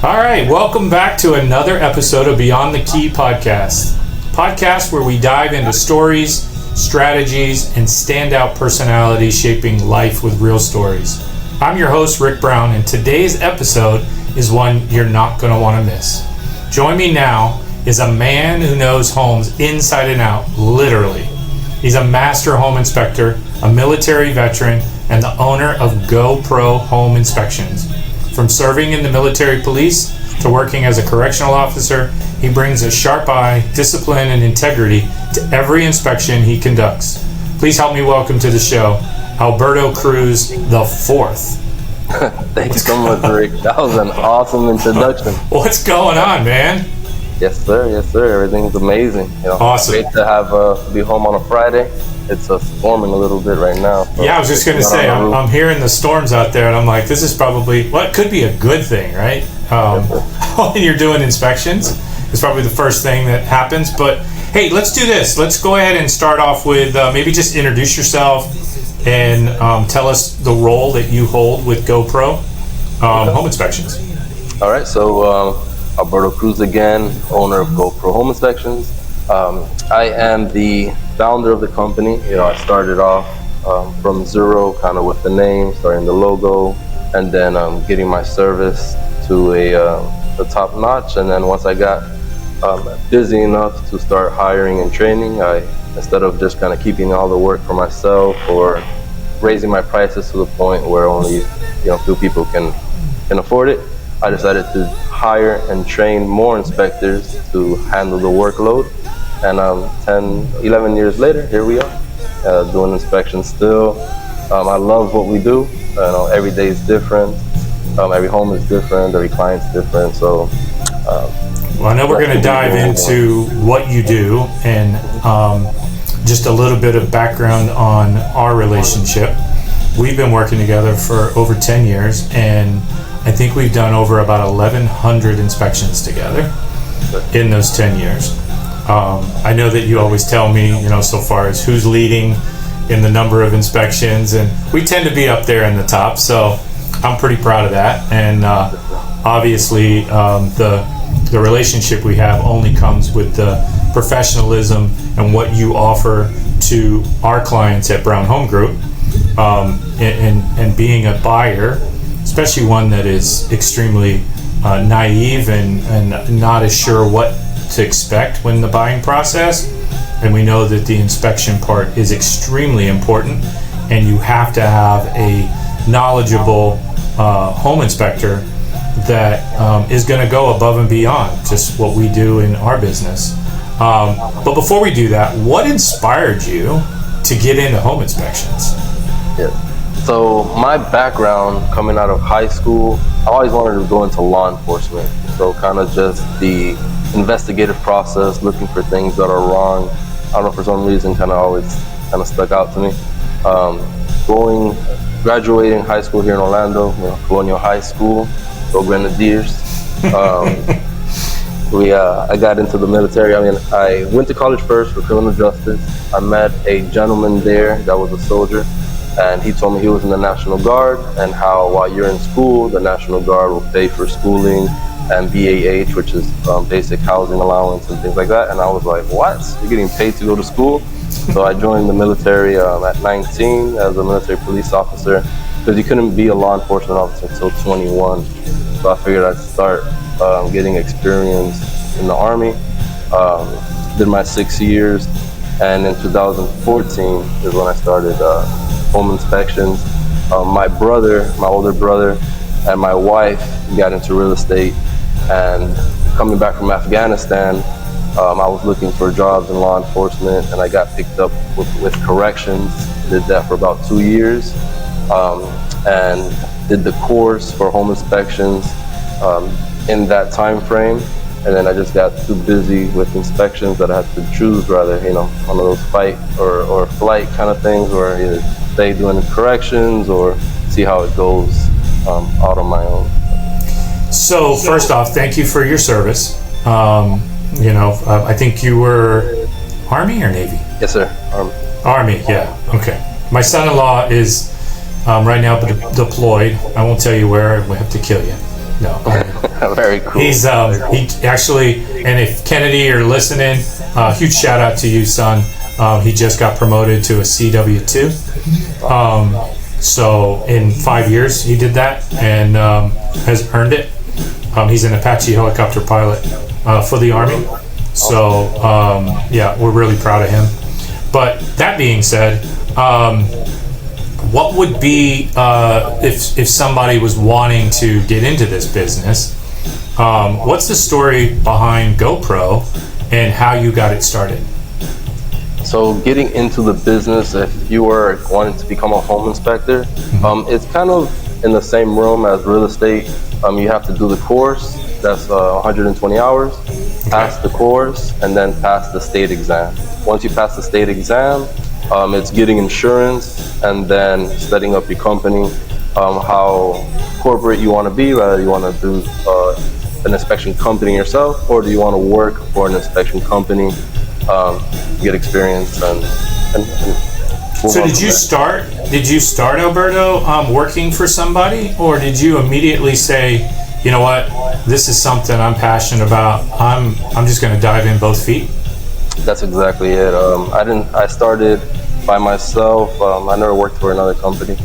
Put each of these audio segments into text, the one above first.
All right, welcome back to another episode of Beyond the Key podcast where we dive into stories, strategies, and standout personalities shaping life with real stories. I'm your host, Rick Brown, and today's episode is one you're not going to want to miss. Join me now is a man who knows homes inside and out, literally. He's a master home inspector, a military veteran, and the owner of GoPro Home Inspections. From serving in the military police to working as a correctional officer, he brings a sharp eye, discipline, and integrity to every inspection he conducts. Please help me welcome to the show, Alberto Cruz IV. Thank you so much, Rick. That was an awesome introduction. What's going on, man? Yes, sir. Yes, sir. Everything's amazing. Awesome. Great to have be home on a Friday. It's storming a little bit right now. So yeah, I was just going to say, I'm hearing the storms out there, and I'm like, this is probably, well, it could be a good thing, right? When you're doing inspections, it's probably the first thing that happens. But hey, let's do this. Let's go ahead and start off with maybe just introduce yourself and tell us the role that you hold with GoPro Home Inspections. All right, so Alberto Cruz again, owner of GoPro Home Inspections. I am the founder of the company. I started off from zero, kind of with the name, starting the logo, and then getting my service to a top notch. And then once I got busy enough to start hiring and training, instead of just kind of keeping all the work for myself or raising my prices to the point where only few people can afford it, I decided to hire and train more inspectors to handle the workload. And 10, 11 years later, here we are, doing inspections still. I love what we do. Every day is different. Every home is different. Every client's different. So, well, I know we're going to dive into what you do and just a little bit of background on our relationship. We've been working together for over 10 years, and I think we've done over about 1,100 inspections together in those 10 years. I know that you always tell me, so far as who's leading in the number of inspections, and we tend to be up there in the top, so I'm pretty proud of that. And obviously, the relationship we have only comes with the professionalism and what you offer to our clients at Brown Home Group, and being a buyer, especially one that is extremely naive and not as sure what to expect when the buying process. And we know that the inspection part is extremely important, and you have to have a knowledgeable home inspector that is going to go above and beyond just what we do in our business. But before we do that, what inspired you to get into home inspections? Yeah. So my background coming out of high school, I always wanted to go into law enforcement. So kind of just the investigative process, looking for things that are wrong. I don't know, for some reason, always stuck out to me. Graduating high school here in Orlando, Colonial High School, go Grenadiers. I got into the military. I went to college first for criminal justice. I met a gentleman there that was a soldier, and he told me he was in the National Guard, and how while you're in school, the National Guard will pay for schooling and BAH, which is basic housing allowance and things like that. And I was like, what? You're getting paid to go to school? So I joined the military at 19 as a military police officer, because you couldn't be a law enforcement officer until 21. So I figured I'd start getting experience in the Army. Did my 6 years, and in 2014 is when I started home inspections. My older brother, and my wife got into real estate, and coming back from Afghanistan, I was looking for jobs in law enforcement, and I got picked up with corrections. Did that for about 2 years, and did the course for home inspections in that time frame. And then I just got too busy with inspections that I had to choose rather, one of those fight or flight kind of things, where either stay doing corrections or see how it goes out on my own. So first off, thank you for your service. I think you were Army or Navy? Yes, sir. Army, yeah. Okay. My son-in-law is right now deployed. I won't tell you where. We have to kill you. No. Very cool. He's he actually, and if Kennedy you're listening, huge shout out to you, son. He just got promoted to a CW2. So in 5 years he did that and has earned it. He's an Apache helicopter pilot for the Army. So yeah, we're really proud of him. But that being said, what would be if somebody was wanting to get into this business? What's the story behind GoPro and how you got it started? So getting into the business, if you were wanting to become a home inspector, it's kind of in the same realm as real estate. You have to do the course, that's 120 hours, pass the course, and then pass the state exam. Once you pass the state exam, it's getting insurance and then setting up your company, how corporate you want to be, whether you want to do an inspection company yourself, or do you want to work for an inspection company, get experience and so did you start Alberto working for somebody, or did you immediately say, you know what, this is something I'm passionate about, I'm just going to dive in both feet? That's exactly it. I started by myself. I never worked for another company.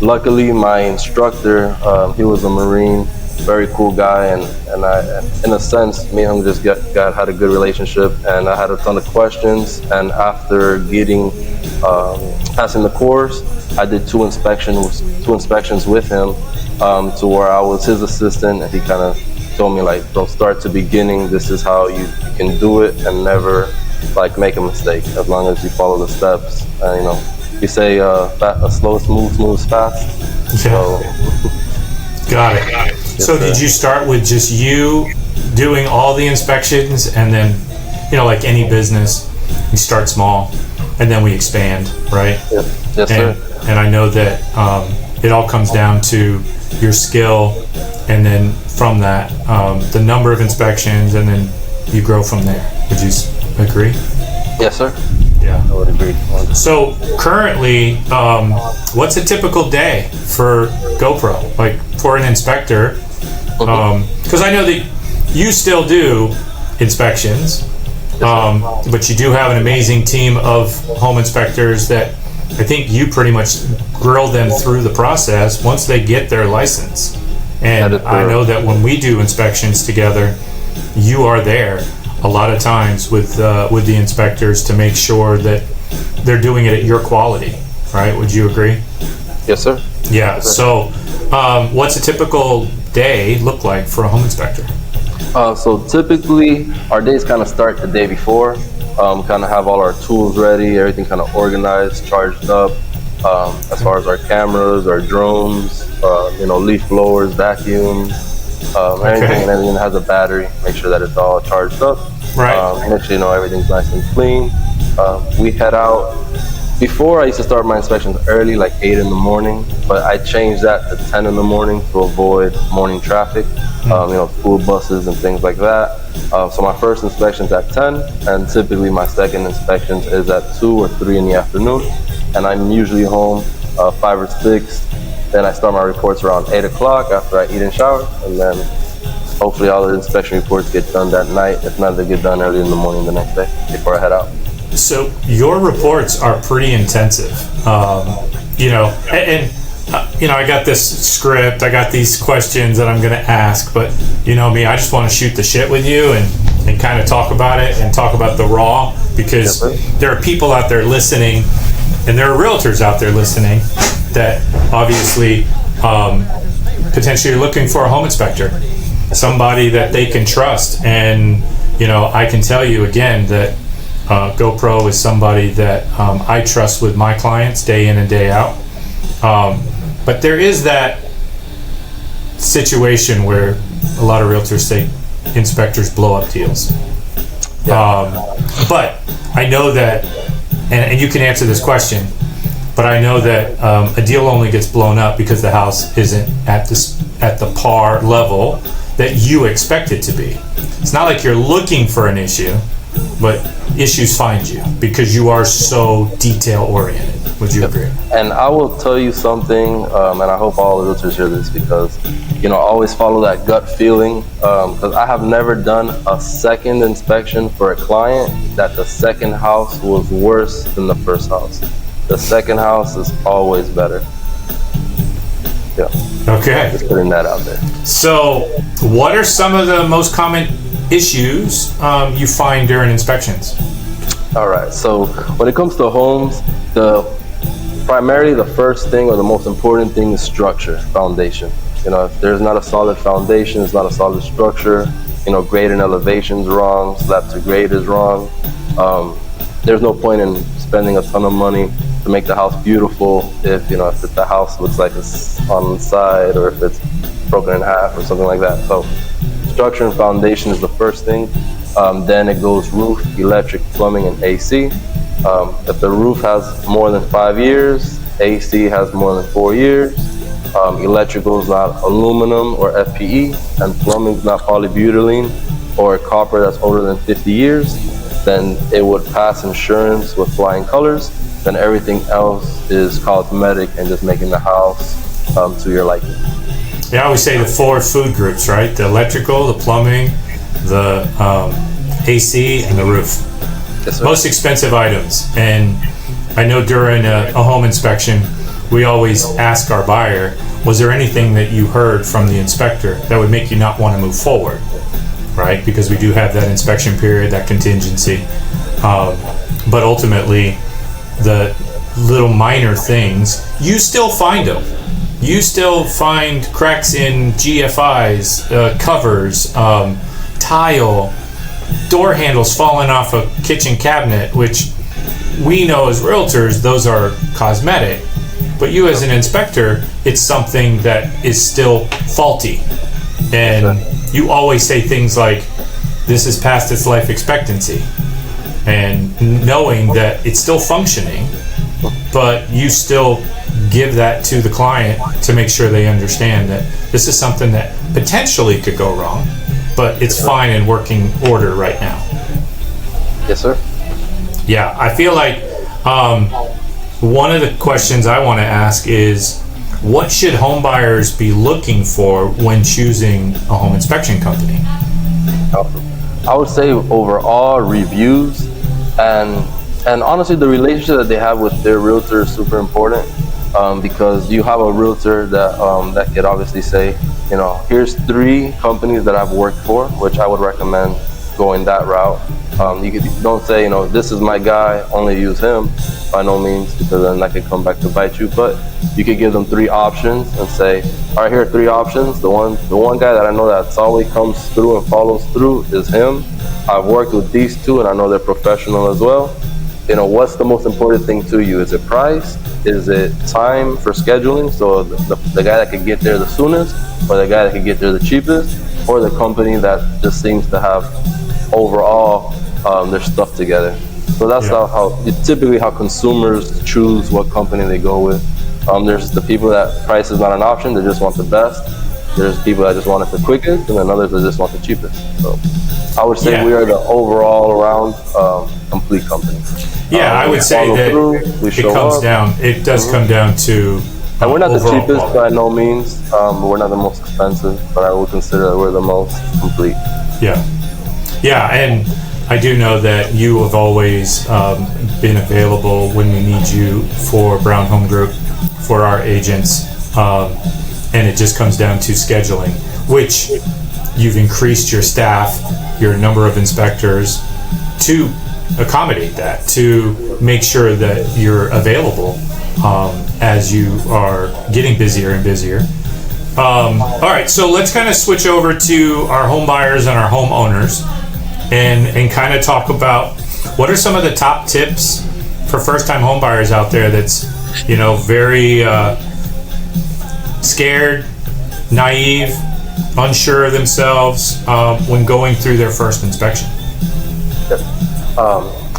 Luckily my instructor, he was a Marine, very cool guy, and I, in a sense, me and him just had a good relationship, and I had a ton of questions. And after passing the course, I did two inspections with him, to where I was his assistant, and he kind of told me, like, from start to beginning, this is how you can do it, and never like make a mistake as long as you follow the steps. You know, you say a slow moves fast. Yeah. So got it. So did you start with just you doing all the inspections, and then, you know, like any business, we start small and then we expand, right? Yep. Yes, sir. And I know that it all comes down to your skill, and then from that, the number of inspections, and then you grow from there. Would you agree? Yes, sir. Yeah, I would agree. So currently, what's a typical day for GoPro, like for an inspector? Because I know that you still do inspections, but you do have an amazing team of home inspectors that I think you pretty much grill them through the process once they get their license. And I know that when we do inspections together, you are there a lot of times with the inspectors to make sure that they're doing it at your quality, right? Would you agree? Yes, sir. Yeah. So, what's a typical day look like for a home inspector? So typically, our days kind of start the day before. Kind of have all our tools ready, everything kind of organized, charged up. As far as our cameras, our drones, leaf blowers, vacuums, anything that has a battery. Make sure that it's all charged up. Right. Make sure everything's nice and clean. We head out. Before, I used to start my inspections early, like 8 in the morning, but I changed that to 10 in the morning to avoid morning traffic, school buses and things like that. So my first inspection's at 10, and typically my second inspection is at 2 or 3 in the afternoon, and I'm usually home 5 or 6. Then I start my reports around 8 o'clock after I eat and shower, and then hopefully all the inspection reports get done that night. If not, they get done early in the morning the next day before I head out. So your reports are pretty intensive, I got this script, I got these questions that I'm going to ask, but you know me, I just want to shoot the shit with you and kind of talk about it and talk about the raw, because there are people out there listening, and there are realtors out there listening that obviously potentially are looking for a home inspector, somebody that they can trust. And I can tell you again that GoPro is somebody that I trust with my clients day in and day out. But there is that situation where a lot of realtors say inspectors blow up deals. But I know that, and you can answer this question, but I know that a deal only gets blown up because the house isn't at the par level that you expect it to be. It's not like you're looking for an issue, but issues find you because you are so detail oriented. Would you agree? And I will tell you something, and I hope all the realtors hear this, because, always follow that gut feeling, because I have never done a second inspection for a client that the second house was worse than the first house. The second house is always better. Yeah. Okay. Just putting that out there. So, what are some of the most common issues you find during inspections? All right. So, when it comes to homes, primarily the first thing or the most important thing is structure, foundation. If there's not a solid foundation, it's not a solid structure. Grade and elevation's wrong, slab to grade is wrong. There's no point in spending a ton of money to make the house beautiful if the house looks like it's on the side, or if it's broken in half or something like that. So structure and foundation is the first thing. Then it goes roof, electric, plumbing, and AC. If the roof has more than 5 years, AC has more than 4 years, electrical is not aluminum or FPE, and plumbing is not polybutylene or copper that's older than 50 years, then it would pass insurance with flying colors. Then everything else is cosmetic and just making the house to your liking. Yeah, I always say the 4 food groups, right? The electrical, the plumbing, the AC, and the roof. Yes, sir. Most expensive items. And I know during a home inspection, we always ask our buyer, was there anything that you heard from the inspector that would make you not want to move forward, right? Because we do have that inspection period, that contingency. But ultimately, the little minor things, you still find them. You still find cracks in GFIs, covers, tile, door handles falling off a kitchen cabinet, which we know as realtors, those are cosmetic. But you as an inspector, it's something that is still faulty. And you always say things like, this is past its life expectancy. And knowing that it's still functioning, but you still give that to the client to make sure they understand that this is something that potentially could go wrong, but it's fine in working order right now. Yes, sir. Yeah, I feel like one of the questions I want to ask is, what should home buyers be looking for when choosing a home inspection company? I would say overall reviews and honestly the relationship that they have with their realtor is super important, because you have a realtor that could obviously say, here's 3 companies that I've worked for, which I would recommend going that route. Don't say, this is my guy, only use him, by no means, because then that could come back to bite you. But you could give them 3 options and say, all right, here are 3 options. The one guy that I know that's always comes through and follows through is him. I've worked with these 2 and I know they're professional as well. What's the most important thing to you? Is it price? Is it time for scheduling? So the guy that could get there the soonest, or the guy that could get there the cheapest, or the company that just seems to have overall their stuff together. So that's typically how consumers choose what company they go with. There's the people that price is not an option, they just want the best. There's people that just want it the quickest, and then others that just want the cheapest. So I would say we are the overall around complete company. Yeah, I would say that it does come down to and we're not the cheapest by no means, we're not the most expensive, but I would consider that we're the most complete. Yeah, and I do know that you have always been available when we need you for Brown Home Group, for our agents, and it just comes down to scheduling, which you've increased your staff, your number of inspectors, to accommodate that, to make sure that you're available as you are getting busier and busier. All right, so let's kind of switch over to our home buyers and our homeowners, and kind of talk about what are some of the top tips for first-time home buyers out there that's, very scared, naive, unsure of themselves when going through their first inspection.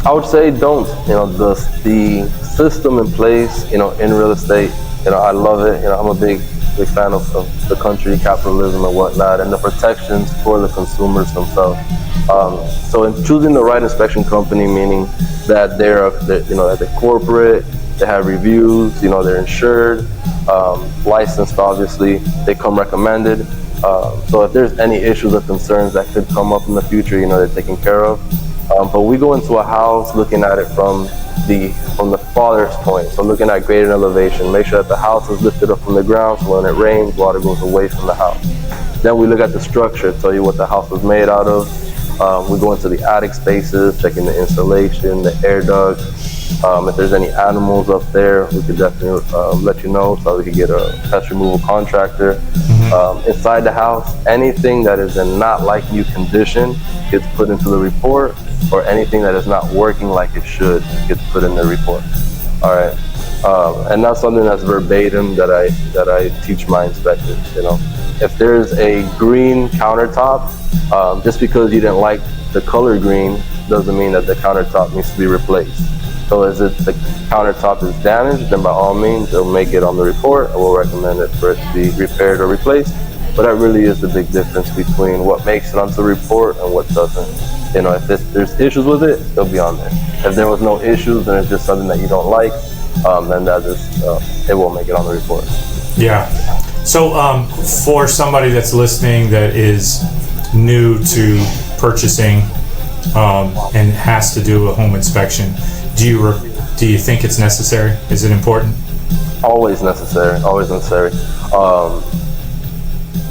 I would say don't. The system in place, in real estate, I love it. I'm a big fan of the country, capitalism and whatnot, and the protections for the consumers themselves. So in choosing the right inspection company, meaning that they're corporate, they have reviews, they're insured, licensed obviously, they come recommended. So if there's any issues or concerns that could come up in the future, they're taken care of. But we go into a house looking at it from the father's point. So looking at grade and elevation, make sure that the house is lifted up from the ground, so when it rains, water goes away from the house. Then we look at the structure, tell you what the house was made out of. We go into the attic spaces, checking the insulation, the air ducts. If there's any animals up there, we could definitely let you know so we could get a pest removal contractor. Inside the house, anything that is in not like new condition gets put into the report, or anything that is not working like it should gets put in the report. All right, and that's something that's verbatim that I teach my inspectors. If there's a green countertop, just because you didn't like the color green doesn't mean that the countertop needs to be replaced. So if the countertop is damaged, then by all means, they'll make it on the report, and we'll recommend it for it to be repaired or replaced. But that really is the big difference between what makes it onto the report and what doesn't. If there's issues with it, they'll be on there. If there was no issues and it's just something that you don't like, then it won't make it on the report. Yeah. So for somebody that's listening that is new to purchasing and has to do a home inspection, do you think it's necessary? Is it important? Always necessary. Always necessary.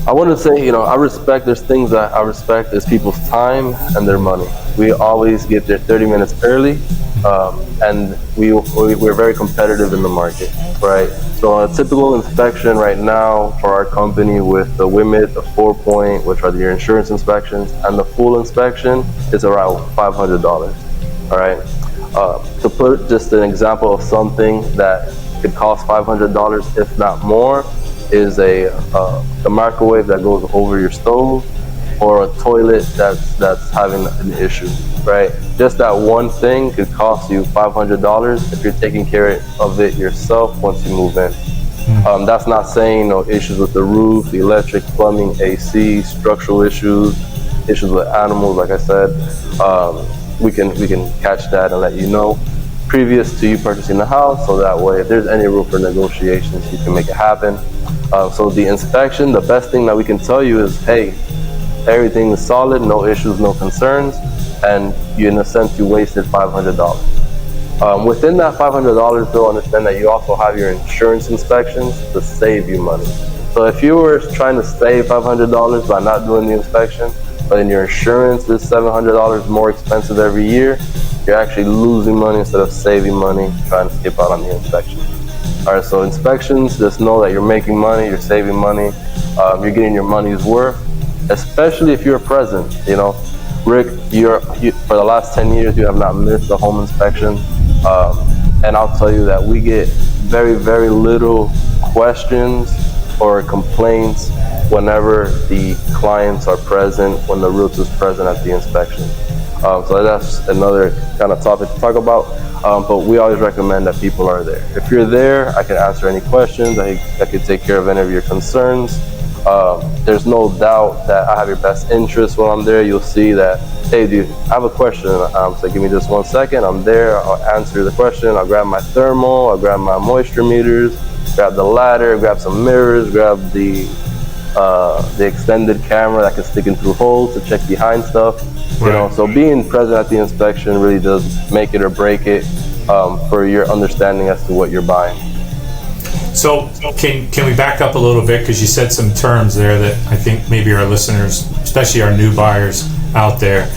I want to say, there's things that I respect is people's time and their money. We always get there 30 minutes early, and we're very competitive in the market, right? So a typical inspection right now for our company with the WIMIT, the 4-point, which are your insurance inspections, and the full inspection is around $500, all right? To put just an example of something that could cost $500, if not more, is a microwave that goes over your stove, or a toilet that's having an issue, right? Just that one thing could cost you $500 if you're taking care of it yourself once you move in. That's not saying no issues with the roof, the electric, plumbing, AC, structural issues with animals. Like I said, we can catch that and let you know previous to you purchasing the house, so that way if there's any room for negotiations, you can make it happen. So the inspection, the best thing that we can tell you is, hey, everything is solid, no issues, no concerns, and in a sense you wasted $500. Within that $500, though, understand that you also have your insurance inspections to save you money. So if you were trying to save $500 by not doing the inspection, but then your insurance is $700 more expensive every year, you're actually losing money instead of saving money trying to skip out on the inspection. All right, so inspections, just know that you're making money, you're saving money, you're getting your money's worth, especially if you're present. Rick, for the last 10 years, you have not missed a home inspection. And I'll tell you that we get very, very little questions or complaints whenever the clients are present, when the realtor is present at the inspection. So that's another kind of topic to talk about. But we always recommend that people are there. If you're there, I can answer any questions. I can take care of any of your concerns. There's no doubt that I have your best interest when I'm there. You'll see that, hey, dude, I have a question. So give me just 1 second. I'm there. I'll answer the question. I'll grab my thermal. I'll grab my moisture meters. Grab the ladder. Grab some mirrors. Grab the extended camera that can stick in through holes to check behind stuff. So being present at the inspection really does make it or break it for your understanding as to what you're buying. So can we back up a little bit, because you said some terms there that I think maybe our listeners, especially our new buyers out there,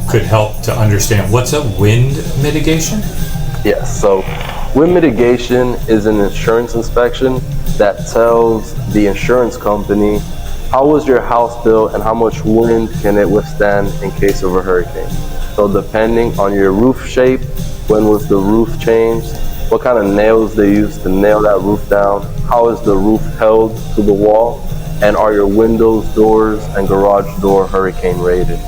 could help to understand. What's a wind mitigation? Yes, so wind mitigation is an insurance inspection that tells the insurance company how was your house built and how much wind can it withstand in case of a hurricane. So depending on your roof shape, when was the roof changed, what kind of nails they used to nail that roof down, how is the roof held to the wall, and are your windows, doors, and garage door hurricane rated.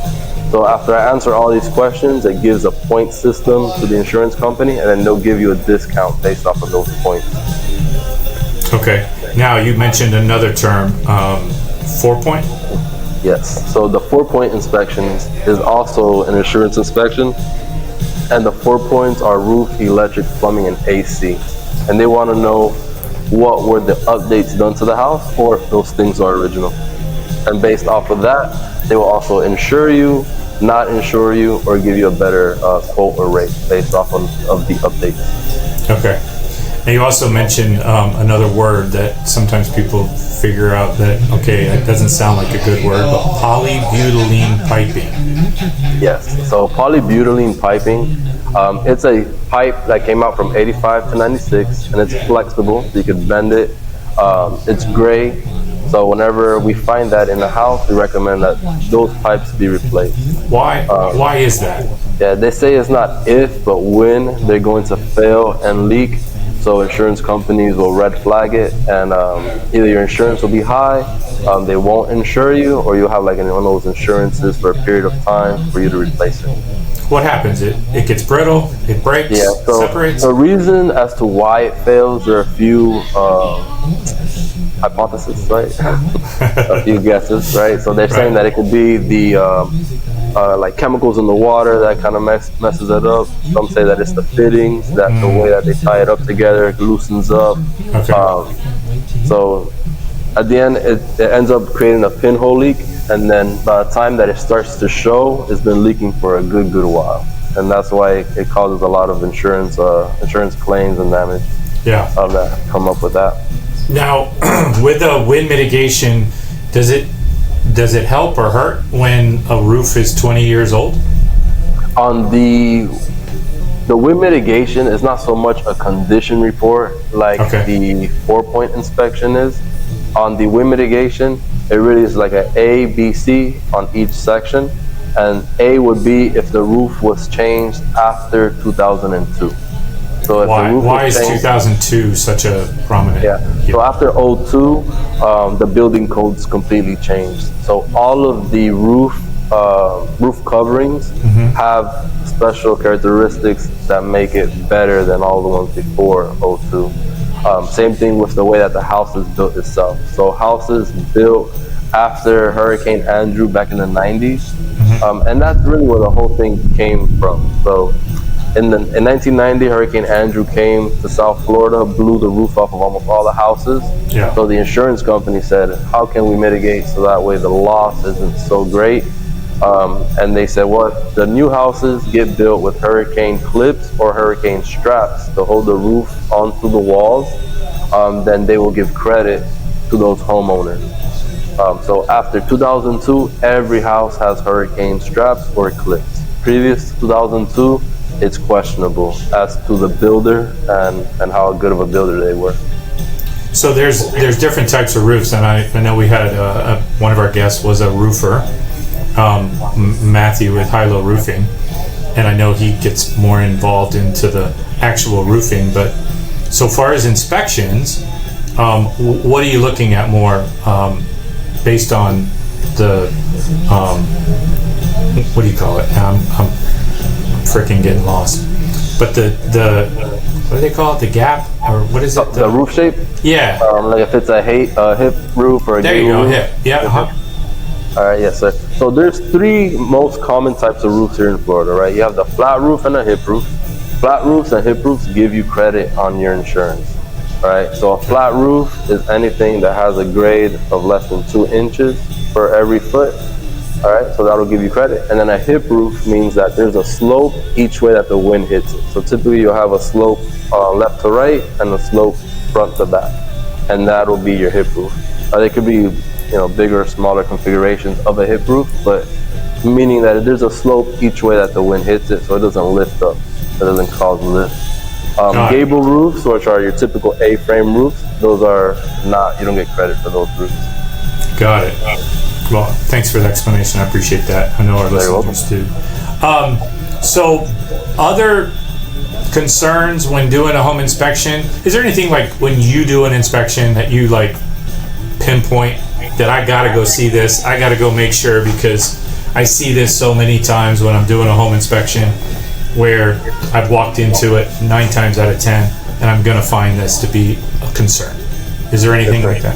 So after I answer all these questions, it gives a point system to the insurance company, and then they'll give you a discount based off of those points. Okay. Now you mentioned another term, 4-point? Yes. So the 4-point inspection is also an insurance inspection. And the 4 points are roof, electric, plumbing, and AC. And they want to know what were the updates done to the house, or if those things are original. And based off of that, they will also insure you, not insure you, or give you a better quote or rate based off of the updates. Okay. And you also mentioned another word that sometimes people figure out that, okay, it doesn't sound like a good word, but polybutylene piping. Yes, so polybutylene piping, it's a pipe that came out from 85 to 96, and it's flexible, so you can bend it. It's gray, so whenever we find that in the house, we recommend that those pipes be replaced. Why? Why is that? Yeah, they say it's not if, but when they're going to fail and leak. So insurance companies will red flag it, and either your insurance will be high, they won't insure you, or you'll have like one of those insurances for a period of time for you to replace it. What happens? It gets brittle, it breaks, separates? The reason as to why it fails, there are a few hypotheses, right? A few guesses, right? So they're saying that it could be the like chemicals in the water that kind of messes it up. Some say that it's the fittings, that the way that they tie it up together, it loosens up. Okay. So at the end, it ends up creating a pinhole leak, and then by the time that it starts to show, it's been leaking for a good while, and that's why it causes a lot of insurance claims and damage. Yeah. That come up with that. Now, with the wind mitigation, does it help or hurt when a roof is 20 years old? On the wind mitigation is not so much a condition report like the 4-point inspection is. On the wind mitigation, it really is like an A, B, C on each section, and A would be if the roof was changed after 2002. So if why is 2002 such a prominent? Yeah. So after 02, the building codes completely changed. So all of the roof coverings have special characteristics that make it better than all the ones before 02. Same thing with the way that the house is built itself. So houses built after Hurricane Andrew back in the 90s, and that's really where the whole thing came from. So in 1990, Hurricane Andrew came to South Florida, blew the roof off of almost all the houses. Yeah. So the insurance company said, how can we mitigate so that way the loss isn't so great? And they said, well, if the new houses get built with hurricane clips or hurricane straps to hold the roof onto the walls, then they will give credit to those homeowners. So after 2002, every house has hurricane straps or clips. Previous to 2002, it's questionable as to the builder and how good of a builder they were. So there's different types of roofs, and I know we had one of our guests was a roofer, Matthew with High Low Roofing, and I know he gets more involved into the actual roofing. But so far as inspections, what are you looking at more based on the what do you call it? I'm freaking getting lost. But the what do they call it? The gap, or what is it? The roof shape? Yeah. Like if it's a hip roof or a there you go, roof. hip. Yeah. All right, yes, sir. So there's three most common types of roofs here in Florida, right? You have the flat roof and a hip roof. Flat roofs and hip roofs give you credit on your insurance, all right? So a flat roof is anything that has a grade of less than 2 inches for every foot, all right? So that'll give you credit. And then a hip roof means that there's a slope each way that the wind hits it. So typically you'll have a slope left to right and a slope front to back, and that'll be your hip roof. They could be bigger or smaller configurations of a hip roof, but meaning that there's a slope each way that the wind hits it, so it doesn't lift up. It doesn't cause lift. Gable roofs, which are your typical A-frame roofs, those are not, you don't get credit for those roofs. Got it. Well, thanks for the explanation. I appreciate that. I know our listeners do. So, other concerns when doing a home inspection, is there anything like when you do an inspection that you like pinpoint that I gotta go see this, I gotta go make sure, because I see this so many times when I'm doing a home inspection where I've walked into it 9 times out of 10 and I'm gonna find this to be a concern? Is there anything like that?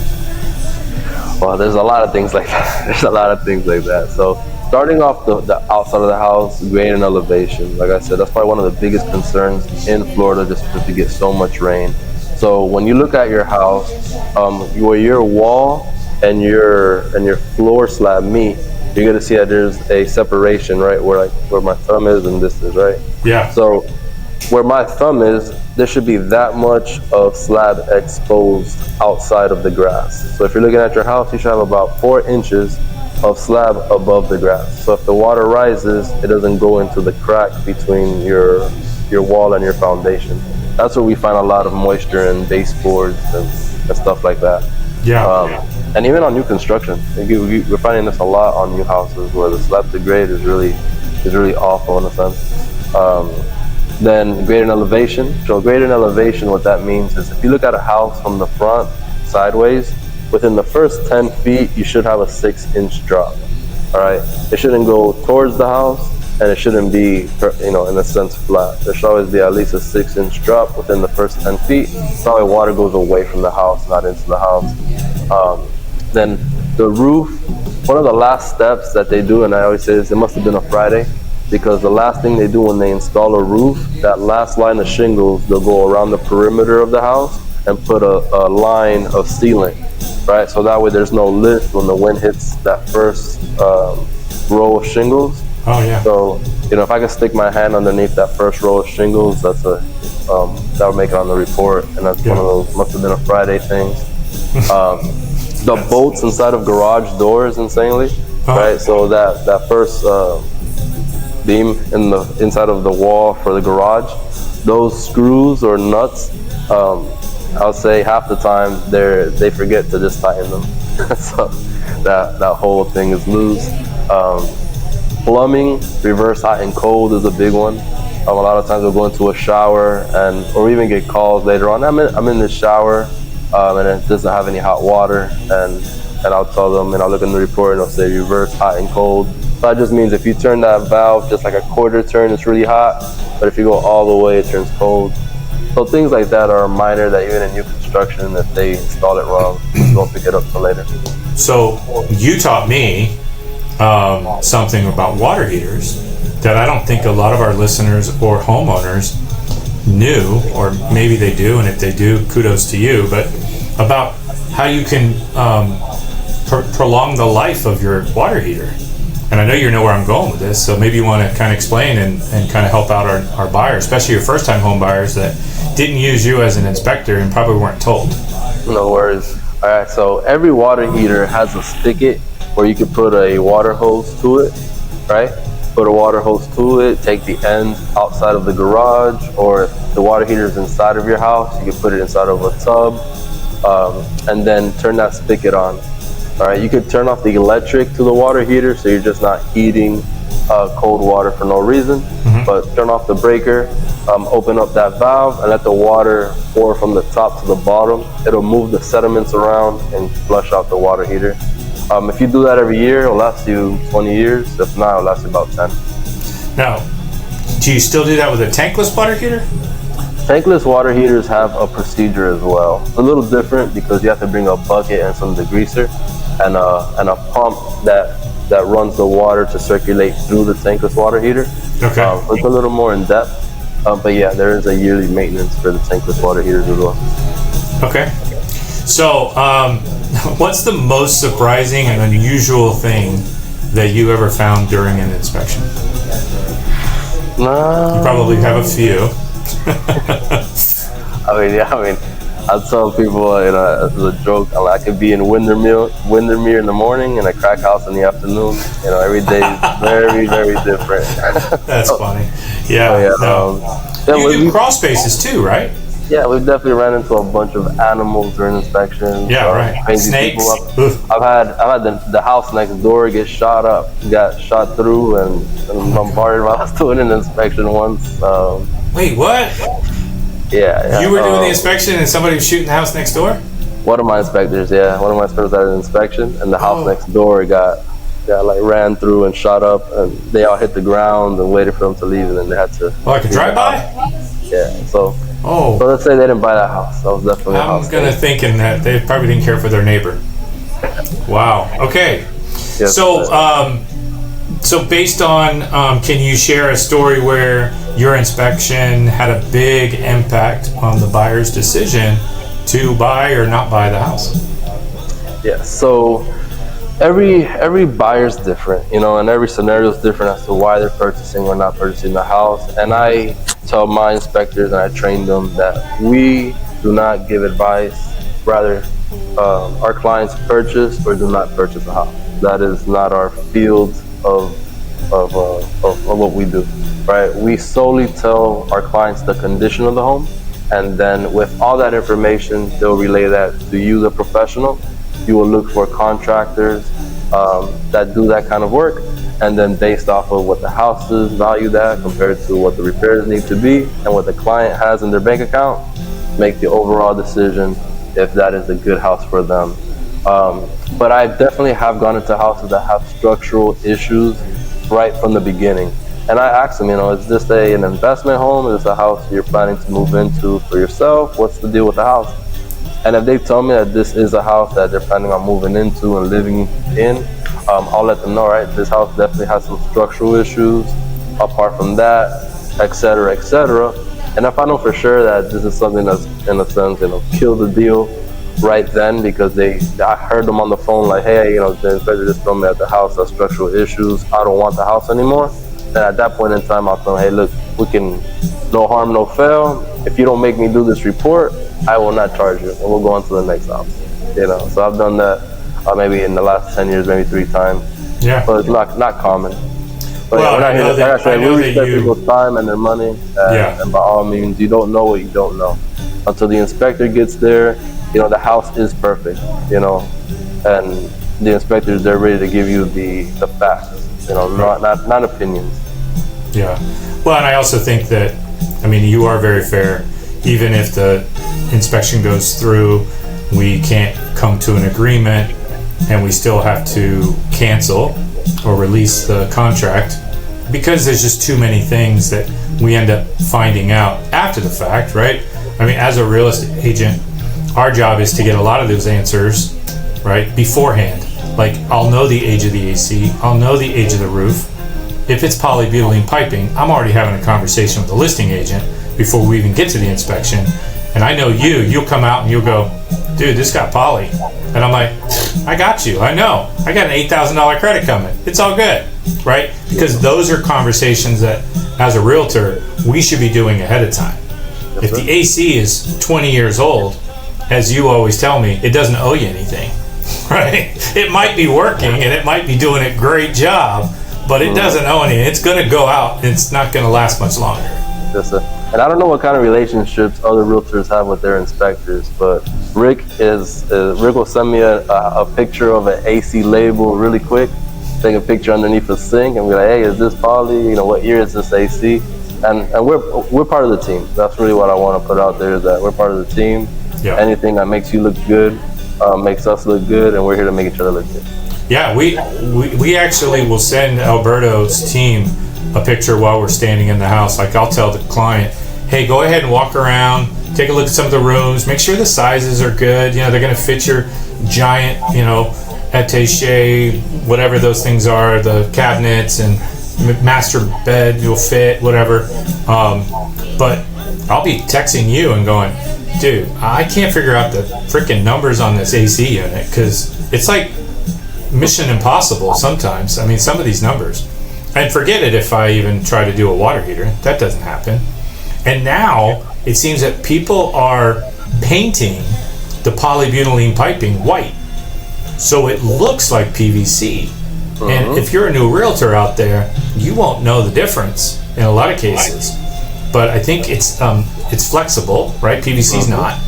Well, there's a lot of things like that. So starting off the outside of the house, grade and elevation. Like I said, that's probably one of the biggest concerns in Florida, just because we get so much rain. So when you look at your house, where your wall and your floor slab meet, you're gonna see that there's a separation, right, where my thumb is and this is, right? Yeah. So where my thumb is, there should be that much of slab exposed outside of the grass. So if you're looking at your house, you should have about 4 inches of slab above the grass. So if the water rises, it doesn't go into the crack between your wall and your foundation. That's where we find a lot of moisture in baseboards and stuff like that. Yeah. And even on new construction, we're finding this a lot on new houses where the slab to grade is really awful in a sense. Then grade and elevation. So grade and elevation, what that means is if you look at a house from the front sideways, within the first 10 feet, you should have a 6-inch drop. All right, it shouldn't go towards the house, and it shouldn't be, in a sense, flat. There should always be at least a 6-inch drop within the first 10 feet. That way water goes away from the house, not into the house. Then the roof, one of the last steps that they do, and I always say this, it must have been a Friday, because the last thing they do when they install a roof, that last line of shingles, they'll go around the perimeter of the house and put a line of sealant, right? So that way there's no lift when the wind hits that first row of shingles. Oh yeah. So, if I could stick my hand underneath that first row of shingles, that would make it on the report. And that's one of those, must have been a Friday things. The bolts inside of garage doors, insanely, right? So that first beam inside of the wall for the garage, those screws or nuts, I'll say half the time they forget to just tighten them. So that whole thing is loose. Plumbing, reverse hot and cold is a big one. A lot of times we'll go into a shower or even get calls later on. I'm in the shower and it doesn't have any hot water, and I'll tell them, and I'll look in the report and it'll say reverse hot and cold. So that just means if you turn that valve just like a quarter turn, it's really hot, but if you go all the way, it turns cold. So things like that are minor that even in new construction, if they install it wrong, you won't pick it up till later. So you taught me something about water heaters that I don't think a lot of our listeners or homeowners knew, or maybe they do, and if they do, kudos to you, but about how you can prolong the life of your water heater. And I know you know where I'm going with this, so maybe you want to kind of explain and kind of help out our buyers, especially your first-time home buyers that didn't use you as an inspector and probably weren't told. No worries. All right, so every water heater has a spigot where you can put a water hose to it, right? Put a water hose to it, take the end outside of the garage, or if the water heater is inside of your house, you can put it inside of a tub, and then turn that spigot on. All right, you could turn off the electric to the water heater, so you're just not heating cold water for no reason. But turn off the breaker, open up that valve, and let the water pour from the top to the bottom. It'll move the sediments around and flush out the water heater. If you do that every year, it'll last you 20 years. If not, it'll last you about 10. Now, do you still do that with a tankless water heater? Tankless water heaters have a procedure as well. It's a little different because you have to bring a bucket and some degreaser and a pump that runs the water to circulate through the tankless water heater. Okay. So it's a little more in depth. But yeah, there is a yearly maintenance for the tankless water heaters as well. Okay. So, what's the most surprising and unusual thing that you ever found during an inspection? You probably have a few. I tell people, as a joke, I could be in Windermere in the morning and a crack house in the afternoon. Every day is very, very different. That's funny. Yeah. You do crawl spaces too, right? Yeah, we've definitely ran into a bunch of animals during inspections. Yeah, right. Crazy Snakes. I've had the house next door get got shot through and bombarded while I was doing an inspection once. Wait, what? Yeah. You were doing the inspection and somebody was shooting the house next door? One of my inspectors had an inspection, and the house next door got ran through and shot up, and they all hit the ground and waited for them to leave, and then they had to. Like a drive-by? Yeah. So let's say they didn't buy that house. That was definitely a house. I'm thinking that they probably didn't care for their neighbor. Wow. Okay. Yes, so So based on, can you share a story where your inspection had a big impact on the buyer's decision to buy or not buy the house? Yeah, so every buyer's different, and every scenario is different as to why they're purchasing or not purchasing the house. And I tell my inspectors, and I train them, that we do not give advice. Rather, our clients purchase or do not purchase a house. That is not our field of what we do, right? We solely tell our clients the condition of the home, and then with all that information, they'll relay that to you, the professional. You will look for contractors that do that kind of work, and then based off of what the house is valued at compared to what the repairs need to be and what the client has in their bank account, make the overall decision if that is a good house for them. But I definitely have gone into houses that have structural issues right from the beginning. And I ask them, is this an investment home? Is this a house you're planning to move into for yourself? What's the deal with the house? And if they tell me that this is a house that they're planning on moving into and living in, I'll let them know, right? This house definitely has some structural issues. Apart from that, et cetera, et cetera. And if I know for sure that this is something that's, in a sense, kill the deal right then, because I heard them on the phone like, hey, the inspector just told me that the house has structural issues, I don't want the house anymore. Then at that point in time, I'll tell them, hey, look, we can, no harm, no foul. If you don't make me do this report, I will not charge you, and we'll go on to the next house. So I've done that maybe in the last 10 years, maybe 3 times. Yeah. But it's not common. But well, I know that we respect people's time and their money, and by all means, you don't know what you don't know until the inspector gets there. The house is perfect, and the inspectors, they're ready to give you the facts, not opinions. Yeah. Well, and I also think that, you are very fair. Even if the inspection goes through, we can't come to an agreement, and we still have to cancel or release the contract because there's just too many things that we end up finding out after the fact, right? As a real estate agent, our job is to get a lot of those answers, right, beforehand. Like, I'll know the age of the AC, I'll know the age of the roof. If it's polybutylene piping, I'm already having a conversation with the listing agent before we even get to the inspection. And I know you'll come out and you'll go, dude, this got poly. And I'm like, I got you, I know. I got an $8,000 credit coming. It's all good, right? Because those are conversations that, as a realtor, we should be doing ahead of time. If the AC is 20 years old, as you always tell me, it doesn't owe you anything, right? It might be working and it might be doing a great job, but it doesn't owe anything. It's going to go out and it's not going to last much longer. Yes, sir. And I don't know what kind of relationships other realtors have with their inspectors, but Rick will send me a picture of an AC label really quick, take a picture underneath the sink, and be like, hey, is this poly? What year is this AC? And we're part of the team. That's really what I want to put out there, is that we're part of the team. Yeah. Anything that makes you look good makes us look good, and we're here to make each other look good. Yeah, we actually will send Alberto's team a picture while we're standing in the house. Like, I'll tell the client, hey, go ahead and walk around, take a look at some of the rooms, make sure the sizes are good. They're going to fit your giant, attaché, whatever those things are, the cabinets and master bed will fit, whatever. But I'll be texting you and going, dude, I can't figure out the freaking numbers on this AC unit, because it's like mission impossible sometimes. Some of these numbers. And forget it if I even try to do a water heater. That doesn't happen. And now it seems that people are painting the polybutylene piping white, so it looks like PVC. And if you're a new realtor out there, you won't know the difference in a lot of cases. But I think it's flexible, right? PVC's not.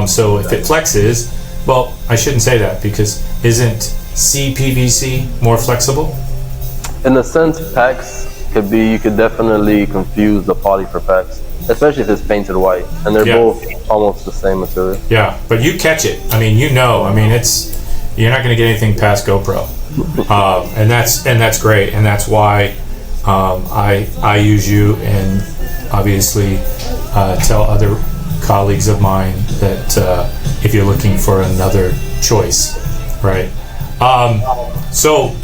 So if it flexes, well, I shouldn't say that, because isn't CPVC more flexible? In a sense, PEX you could definitely confuse the poly for PEX, especially if it's painted white, and they're both almost the same material. Yeah, but you catch it. You're not going to get anything past GoPro, and that's great, and that's why I use you, and obviously tell other colleagues of mine that if you're looking for another choice, right? So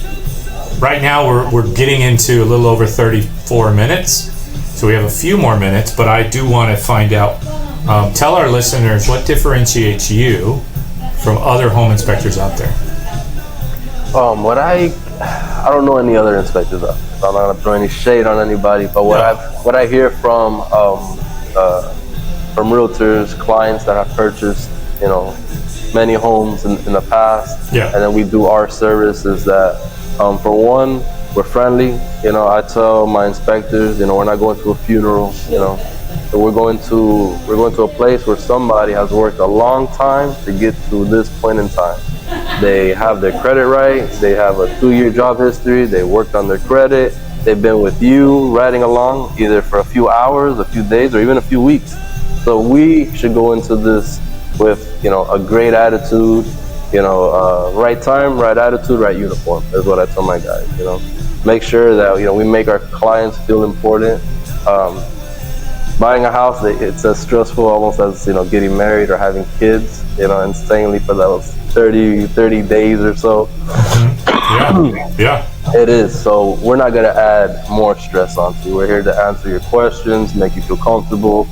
right now we're getting into a little over 34 minutes, so we have a few more minutes, but I do want to find out, tell our listeners what differentiates you from other home inspectors out there. I don't know any other inspectors out there, so I'm not gonna throw any shade on anybody, but what I hear from realtors, clients that have purchased, many homes in the past, and then we do our service, is that for one, we're friendly. I tell my inspectors, we're not going to a funeral, so we're going to a place where somebody has worked a long time to get to this point in time. They have their credit right, they have a 2-year job history, they worked on their credit, they've been with you riding along either for a few hours, a few days, or even a few weeks. So we should go into this with a great attitude, right time, right attitude, right uniform is what I tell my guys. Make sure that we make our clients feel important. Buying a house, it's as stressful almost as getting married or having kids, insanely for those 30 days or so. Yeah. It is. So we're not going to add more stress onto you. We're here to answer your questions, make you feel comfortable.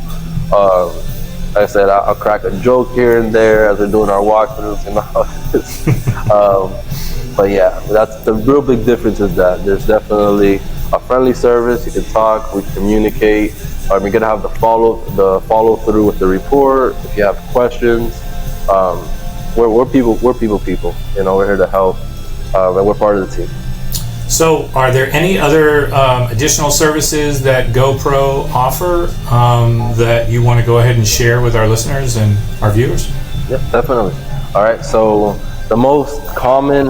Like I said, I'll crack a joke here and there as we're doing our walkthroughs, but yeah, that's the real big difference, is that there's definitely a friendly service. You can talk, we communicate. We're gonna have the follow through with the report. If you have questions, we're people. We're here to help, and we're part of the team. So, are there any other additional services that GoPro offer that you want to go ahead and share with our listeners and our viewers? Yep, definitely. All right, so the most common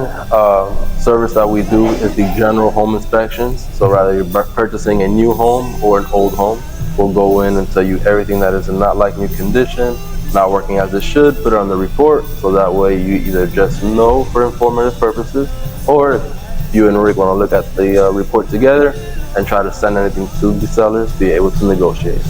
service that we do is the general home inspections. So rather you're purchasing a new home or an old home, we'll go in and tell you everything that is in not like new condition, not working as it should, put it on the report, so that way you either just know for informative purposes, or you and Rick want to look at the report together and try to send anything to the sellers, be able to negotiate.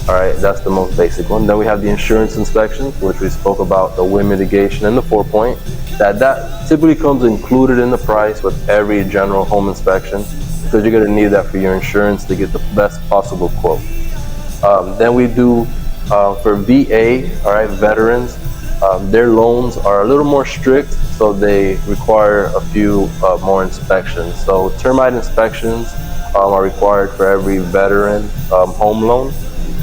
All right, that's the most basic one. Then we have the insurance inspections, which we spoke about, the wind mitigation and the 4-point. That typically comes included in the price with every general home inspection, because you're going to need that for your insurance to get the best possible quote. Then we do for VA, all right, veterans. Their loans are a little more strict, so they require a few more inspections. So termite inspections are required for every veteran home loan.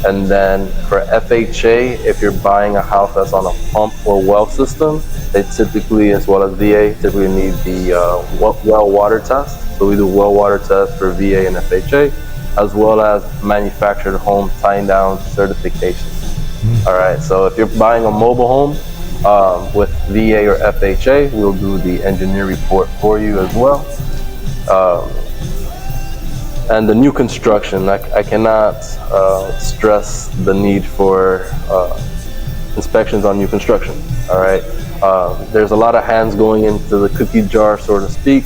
And then for FHA, if you're buying a house that's on a pump or well system, they typically, as well as VA, typically need the well water test. So we do well water test for VA and FHA, as well as manufactured home tying down certification. All right, so if you're buying a mobile home with VA or FHA, we'll do the engineer report for you as well. And the new construction, I cannot stress the need for inspections on new construction. All right, there's a lot of hands going into the cookie jar, so to speak.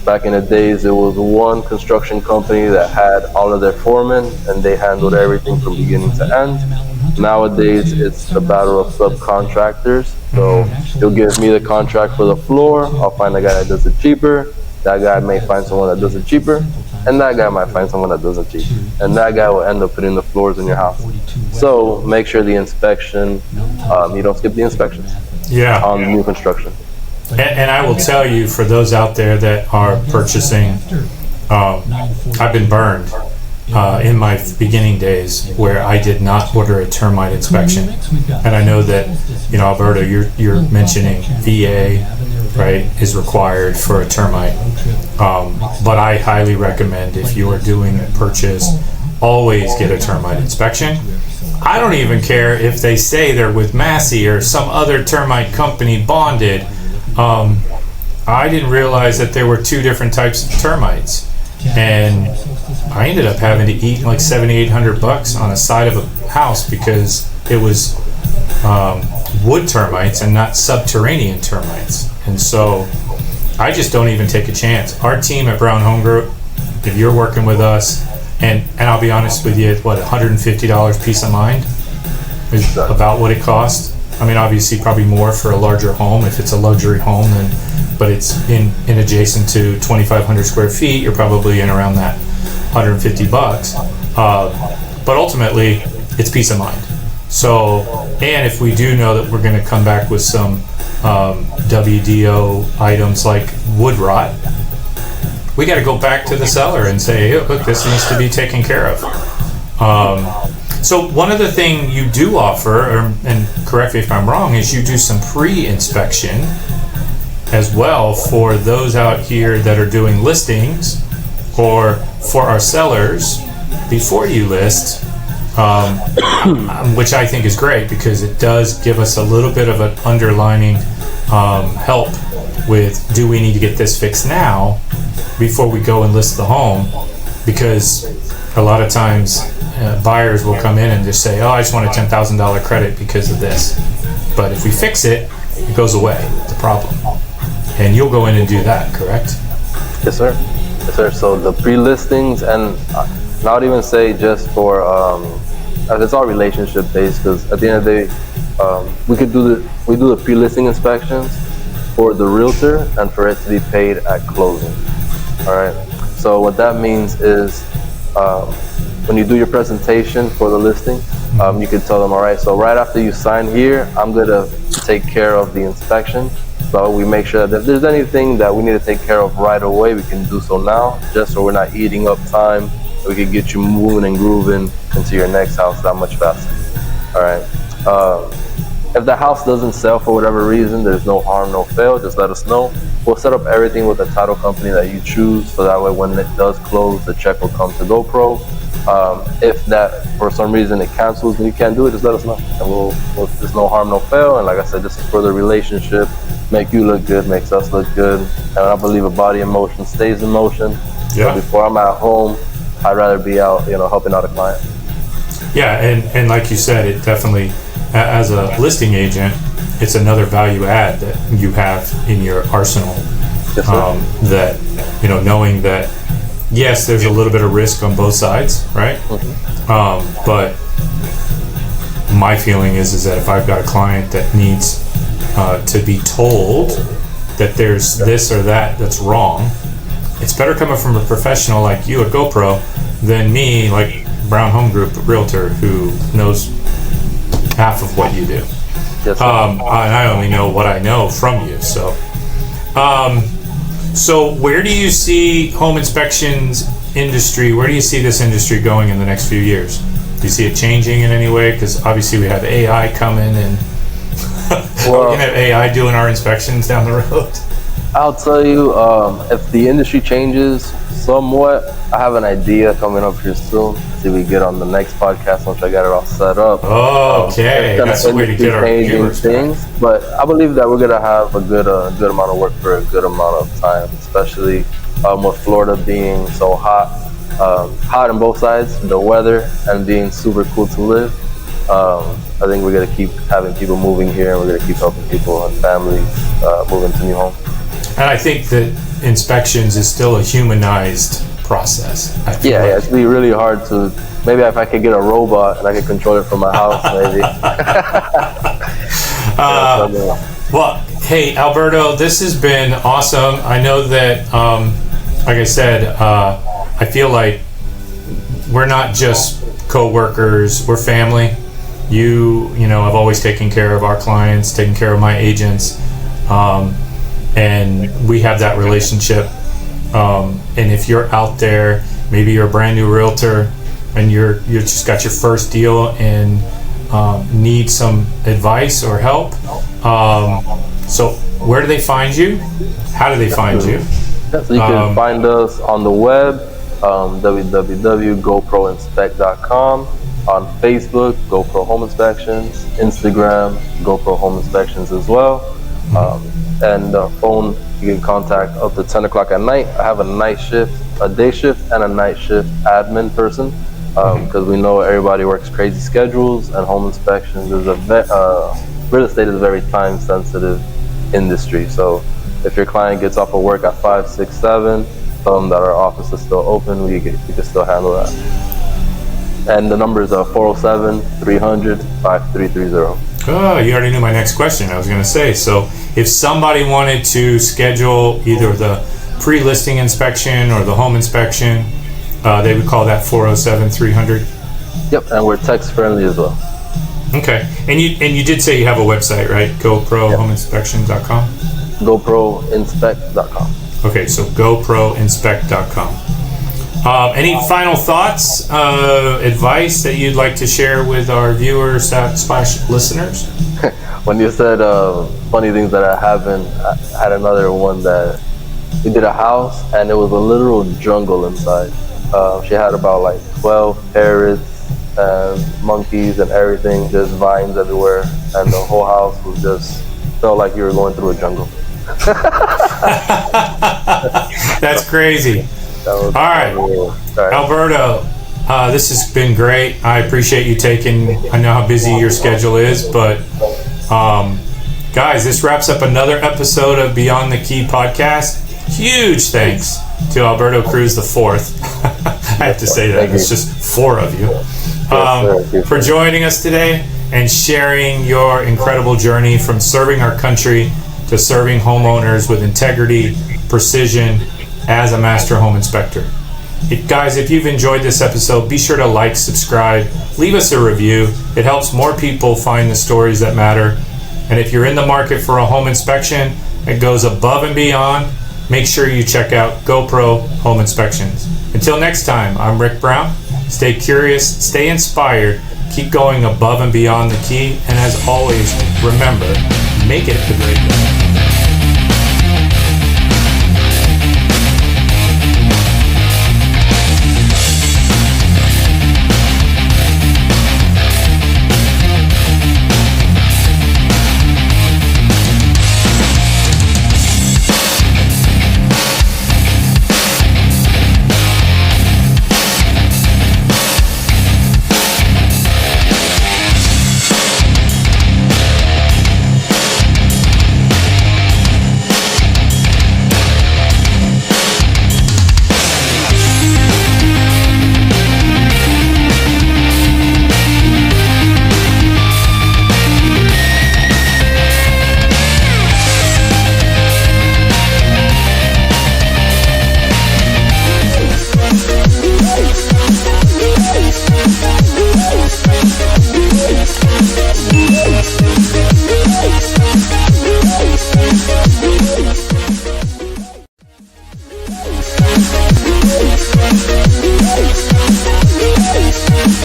Back in the days, it was one construction company that had all of their foremen, and they handled everything from beginning to end. Nowadays, it's the battle of subcontractors. So you'll give me the contract for the floor, I'll find a guy that does it cheaper, that guy may find someone that does it cheaper, and that guy might find someone that does it cheaper, and that guy will end up putting the floors in your house. So make sure the inspection, you don't skip the inspections on new construction. And I will tell you, for those out there that are purchasing, I've been burned in my beginning days where I did not order a termite inspection. And I know that, Alberto, you're mentioning VA, right, is required for a termite. But I highly recommend, if you are doing a purchase, always get a termite inspection. I don't even care if they say they're with Massey or some other termite company bonded. I didn't realize that there were two different types of termites, and I ended up having to eat like $700-800 on the side of a house because it was wood termites and not subterranean termites. And so I just don't even take a chance. Our team at Brown Home Group, if you're working with us, and I'll be honest with you, what, $150 peace of mind is about what it costs. I mean, obviously probably more for a larger home. If it's a luxury home, then but it's in adjacent to 2,500 square feet, you're probably in around that $150. But ultimately, it's peace of mind. So, and if we do know that we're going to come back with some WDO items like wood rot, we got to go back to the seller and say, hey, look, this needs to be taken care of. So one other thing you do offer, and correct me if I'm wrong, is you do some pre-inspection as well for those out here that are doing listings, or for our sellers before you list, which I think is great because it does give us a little bit of an underlining help with, do we need to get this fixed now before we go and list the home? Because a lot of times buyers will come in and just say, oh, I just want a $10,000 credit because of this. But if we fix it, it goes away, the problem. And you'll go in and do that, correct? Yes, sir. Yes, sir. So the pre-listings, and I would even say just for, it's all relationship based, because at the end of the day, we do the pre-listing inspections for the realtor and for it to be paid at closing. All right. So what that means is, when you do your presentation for the listing, you can tell them, all right, so right after you sign here, I'm gonna take care of the inspection. So we make sure that if there's anything that we need to take care of right away, we can do so now, just so we're not eating up time. We can get you moving and grooving into your next house that much faster. All right. If the house doesn't sell for whatever reason, there's no harm, no fail. Just let us know. We'll set up everything with the title company that you choose, so that way when it does close, the check will come to GoPro. If that for some reason it cancels and you can't do it, just let us know, and there's no harm, no fail. And like I said, this is for the relationship, make you look good, makes us look good. And I believe a body in motion stays in motion. Yeah. So before I'm at home, I'd rather be out, helping out a client. Yeah, and like you said, it definitely, as a listing agent, it's another value add that you have in your arsenal. Yes, that, knowing that, yes, there's a little bit of risk on both sides, right? Mm-hmm. But my feeling is that if I've got a client that needs to be told that there's this or that's wrong, it's better coming from a professional like you at GoPro than me, like Brown Home Group realtor, who knows half of what you do. Yes, and I only know what I know from you. So, so where do you see home inspections industry? Where do you see this industry going in the next few years? Do you see it changing in any way? Because obviously we have AI coming, and we're gonna have AI doing our inspections down the road. I'll tell you, if the industry changes somewhat, I have an idea coming up here soon. See if we get on the next podcast once I got it all set up. Okay, that's the way to get our viewers things. But I believe that we're gonna have a good amount of work for a good amount of time, especially with Florida being so hot on both sides, the weather, and being super cool to live. I think we're gonna keep having people moving here, and we're gonna keep helping people and families move into new homes. And I think that inspections is still a humanized process. Yeah, it'd be really hard to. Maybe if I could get a robot and I could control it from my house, maybe. Well, hey, Alberto, this has been awesome. I know that, like I said, I feel like we're not just co-workers, we're family. I've always taken care of our clients, taken care of my agents, and we have that relationship. And if you're out there, maybe you're a brand new realtor and you just got your first deal and need some advice or help, so where do they find you? How do they find you? So you can find us on the web, www.goproinspect.com, on Facebook, GoPro Home Inspections, Instagram, GoPro Home Inspections as well. And phone, you can contact up to 10 o'clock at night. I have a day shift and a night shift admin person, because we know everybody works crazy schedules, and home inspections is real estate is a very time sensitive industry. So if your client gets off of work at 5, 6, 7, tell them that our office is still open. We can still handle that. And the number is 407-300-5330. Oh, you already knew my next question. I was going to say, so if somebody wanted to schedule either the pre-listing inspection or the home inspection, they would call that 407-300. Yep, and we're text friendly as well. Okay, and you did say you have a website, right? GoProHomeInspection.com. GoProInspect.com. Okay, so GoProInspect.com. Any final thoughts, advice that you'd like to share with our viewers / listeners? When you said funny things that I haven't, I had another one that we did a house and it was a literal jungle inside. She had about like 12 parrots and monkeys and everything, just vines everywhere, and the whole house was just felt like you were going through a jungle. That's crazy. All right, Alberto, this has been great. I appreciate you taking, I know how busy your schedule is, but guys, this wraps up another episode of Beyond the Key podcast. Huge thanks to Alberto Cruz IV. I have to say that. It's just 4 of you. For joining us today and sharing your incredible journey from serving our country to serving homeowners with integrity, precision, as a master home inspector. Guys, if you've enjoyed this episode, be sure to like, subscribe, leave us a review. It helps more people find the stories that matter. And if you're in the market for a home inspection that goes above and beyond, make sure you check out GoPro Home Inspections. Until next time, I'm Rick Brown. Stay curious, stay inspired, keep going above and beyond the key, and as always, remember, make it a great day.